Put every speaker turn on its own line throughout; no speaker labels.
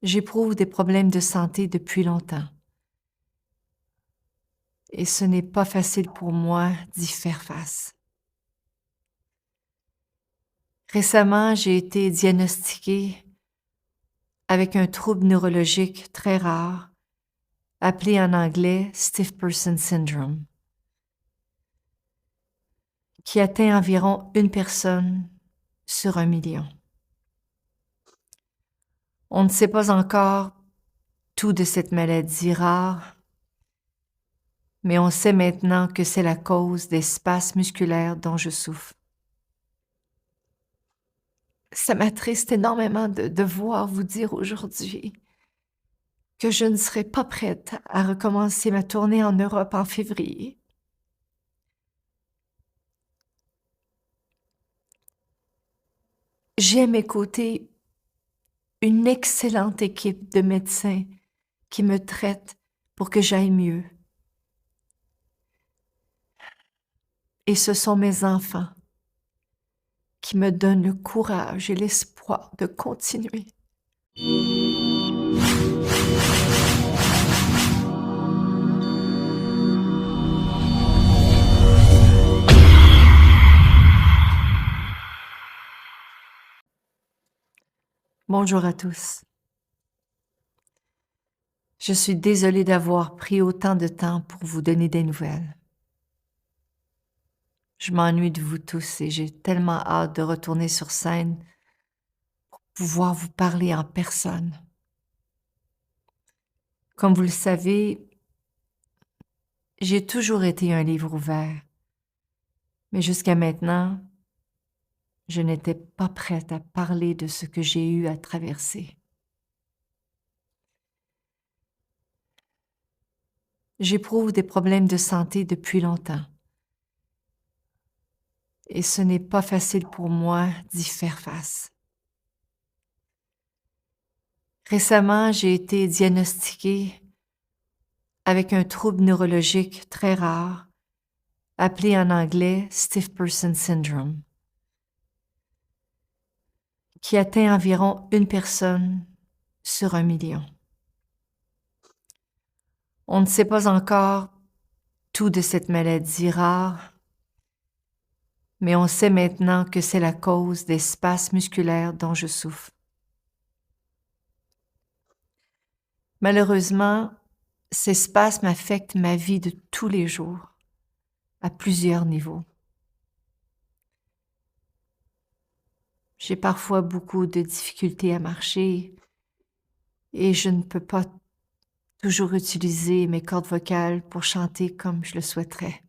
J'éprouve des problèmes de santé depuis longtemps et ce n'est pas facile pour moi d'y faire face. Récemment, j'ai été diagnostiquée avec un trouble neurologique très rare, appelé en anglais Stiff Person Syndrome, qui atteint environ une personne sur 1 million. On ne sait pas encore tout de cette maladie rare, mais on sait maintenant que c'est la cause des spasmes musculaires dont je souffre. Ça m'attriste énormément de devoir vous dire aujourd'hui que je ne serai pas prête à recommencer ma tournée en Europe en février. J'ai à mes côtés une excellente équipe de médecins qui me traitent pour que j'aille mieux. Et ce sont mes enfants qui me donnent le courage et l'espoir de continuer. Bonjour à tous. Je suis désolée d'avoir pris autant de temps pour vous donner des nouvelles. Je m'ennuie de vous tous et j'ai tellement hâte de retourner sur scène pour pouvoir vous parler en personne. Comme vous le savez, j'ai toujours été un livre ouvert, mais jusqu'à maintenant, je n'étais pas prête à parler de ce que j'ai eu à traverser. J'éprouve des problèmes de santé depuis longtemps et ce n'est pas facile pour moi d'y faire face. Récemment, j'ai été diagnostiquée avec un trouble neurologique très rare, appelé en anglais Stiff Person Syndrome, qui atteint environ une personne sur 1 million. On ne sait pas encore tout de cette maladie rare, mais on sait maintenant que c'est la cause des spasmes musculaires dont je souffre. Malheureusement, ces spasmes affectent ma vie de tous les jours, à plusieurs niveaux. J'ai parfois beaucoup de difficultés à marcher et je ne peux pas toujours utiliser mes cordes vocales pour chanter comme je le souhaiterais.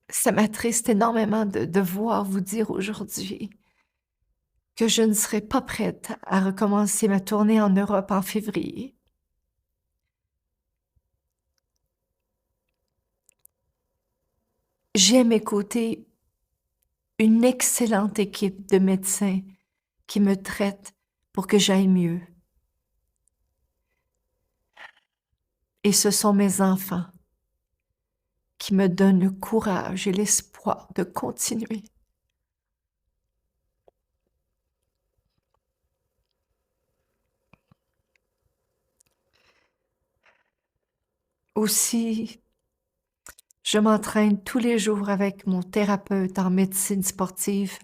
Ça m'attriste énormément de devoir vous dire aujourd'hui que je ne serai pas prête à recommencer ma tournée en Europe en février. J'ai à mes côtés une excellente équipe de médecins qui me traitent pour que j'aille mieux. Et ce sont mes enfants qui me donnent le courage et l'espoir de continuer. Aussi, je m'entraîne tous les jours avec mon thérapeute en médecine sportive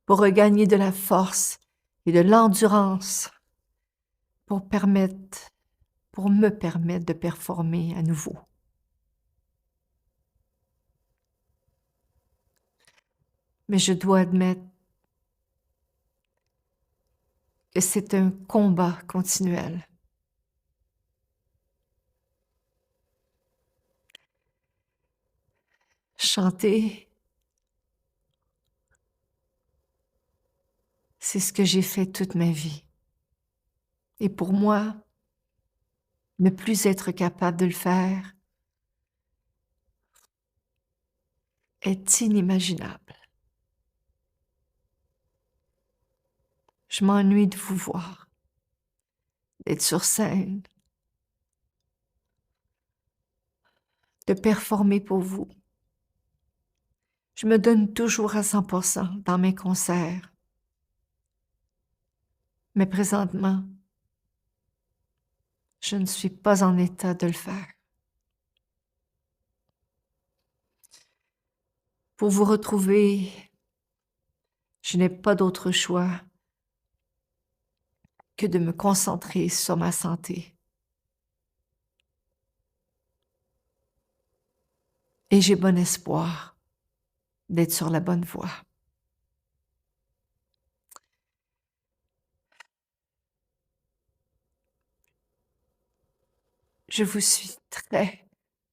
pour regagner de la force et de l'endurance pour me permettre de performer à nouveau. Mais je dois admettre que c'est un combat continuel. Chanter, c'est ce que j'ai fait toute ma vie. Et pour moi, ne plus être capable de le faire est inimaginable. Je m'ennuie de vous voir, d'être sur scène, de performer pour vous. Je me donne toujours à 100% dans mes concerts. Mais présentement, je ne suis pas en état de le faire. Pour vous retrouver, je n'ai pas d'autre choix que de me concentrer sur ma santé. Et j'ai bon espoir d'être sur la bonne voie. Je vous suis très,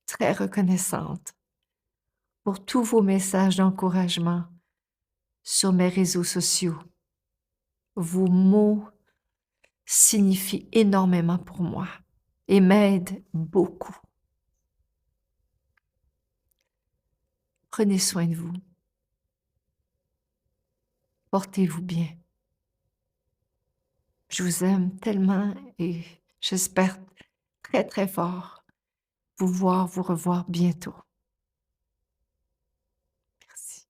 très reconnaissante pour tous vos messages d'encouragement sur mes réseaux sociaux. Vos mots signifient énormément pour moi et m'aident beaucoup. Prenez soin de vous. Portez-vous bien. Je vous aime tellement et j'espère très, très fort vous revoir bientôt. Merci.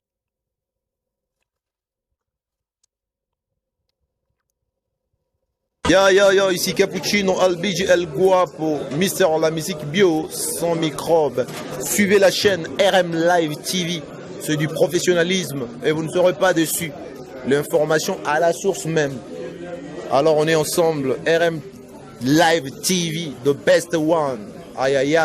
Yo, ici Cappuccino, Albigi, El Guapo, Mister la musique bio, sans microbes. Suivez la chaîne RM Live TV, c'est du professionnalisme et vous ne serez pas déçus. L'information à la source même. Alors on est ensemble, RM Live TV, the best one. Aïe aïe aïe.